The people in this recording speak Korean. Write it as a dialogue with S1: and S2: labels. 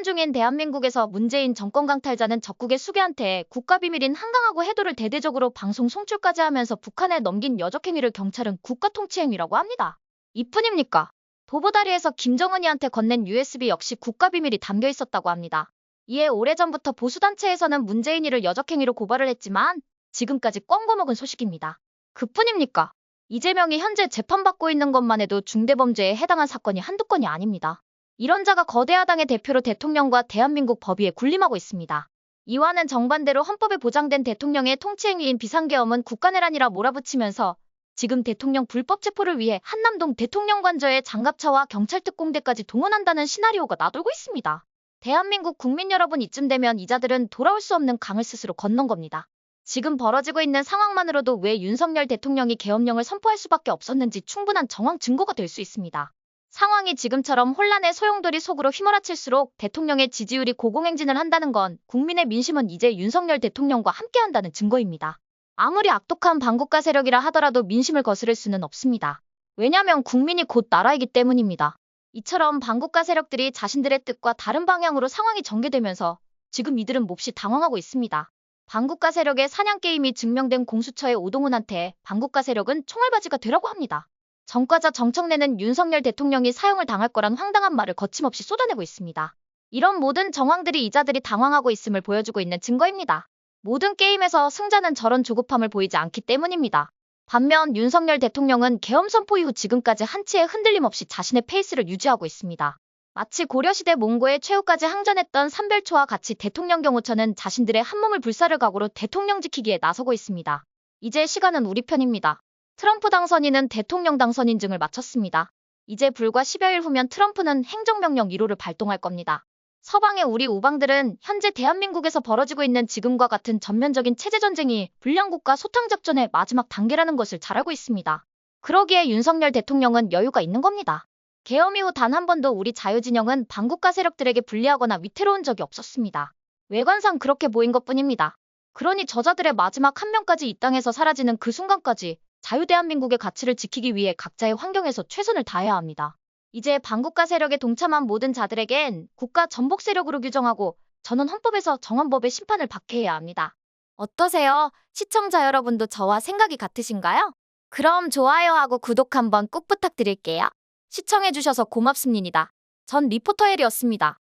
S1: 중인 대한민국에서 문재인 정권 강탈자는 적국의 수개한테 국가비밀인 한강하고 해도를 대대적으로 방송 송출까지 하면서 북한에 넘긴 여적행위를 경찰은 국가통치행위라고 합니다. 이뿐입니까? 도보다리에서 김정은이한테 건넨 USB 역시 국가비밀이 담겨 있었다고 합니다. 이에 오래전부터 보수단체에서는 문재인이를 여적행위로 고발을 했지만 지금까지 꽝거먹은 소식입니다. 그뿐입니까? 이재명이 현재 재판받고 있는 것만 해도 중대범죄에 해당한 사건이 한두 건이 아닙니다. 이런 자가 거대 야당의 대표로 대통령과 대한민국 법위에 군림하고 있습니다. 이와는 정반대로 헌법에 보장된 대통령의 통치행위인 비상계엄은 국가내란이라 몰아붙이면서 지금 대통령 불법 체포를 위해 한남동 대통령 관저에 장갑차와 경찰특공대까지 동원한다는 시나리오가 나돌고 있습니다. 대한민국 국민 여러분, 이쯤 되면 이 자들은 돌아올 수 없는 강을 스스로 건넌 겁니다. 지금 벌어지고 있는 상황만으로도 왜 윤석열 대통령이 계엄령을 선포할 수밖에 없었는지 충분한 정황 증거가 될 수 있습니다. 상황이 지금처럼 혼란의 소용돌이 속으로 휘몰아칠수록 대통령의 지지율이 고공행진을 한다는 건 국민의 민심은 이제 윤석열 대통령과 함께한다는 증거입니다. 아무리 악독한 반국가 세력이라 하더라도 민심을 거스를 수는 없습니다. 왜냐면 국민이 곧 나라이기 때문입니다. 이처럼 반국가 세력들이 자신들의 뜻과 다른 방향으로 상황이 전개되면서 지금 이들은 몹시 당황하고 있습니다. 반국가 세력의 사냥게임이 증명된 공수처의 오동훈한테 반국가 세력은 총알바지가 되라고 합니다. 전과자 정청래는 윤석열 대통령이 사형을 당할 거란 황당한 말을 거침없이 쏟아내고 있습니다. 이런 모든 정황들이 이자들이 당황하고 있음을 보여주고 있는 증거입니다. 모든 게임에서 승자는 저런 조급함을 보이지 않기 때문입니다. 반면 윤석열 대통령은 계엄 선포 이후 지금까지 한치의 흔들림 없이 자신의 페이스를 유지하고 있습니다. 마치 고려시대 몽고의 최후까지 항전했던 삼별초와 같이 대통령 경호처는 자신들의 한몸을 불사를 각오로 대통령 지키기에 나서고 있습니다. 이제 시간은 우리 편입니다. 트럼프 당선인은 대통령 당선 인증을 마쳤습니다. 이제 불과 10여일 후면 트럼프는 행정명령 1호를 발동할 겁니다. 서방의 우리 우방들은 현재 대한민국에서 벌어지고 있는 지금과 같은 전면적인 체제전쟁이 불량국가 소탕작전의 마지막 단계라는 것을 잘 알고 있습니다. 그러기에 윤석열 대통령은 여유가 있는 겁니다. 계엄 이후 단 한 번도 우리 자유진영은 반국가 세력들에게 불리하거나 위태로운 적이 없었습니다. 외관상 그렇게 보인 것뿐입니다. 그러니 저자들의 마지막 한 명까지 이 땅에서 사라지는 그 순간까지 자유대한민국의 가치를 지키기 위해 각자의 환경에서 최선을 다해야 합니다. 이제 반국가 세력에 동참한 모든 자들에겐 국가 전복 세력으로 규정하고 저는 헌법에서 정한 법의 심판을 받게 해야 합니다. 어떠세요? 시청자 여러분도 저와 생각이 같으신가요? 그럼 좋아요하고 구독 한번 꼭 부탁드릴게요. 시청해주셔서 고맙습니다. 전 리포터 헬이었습니다.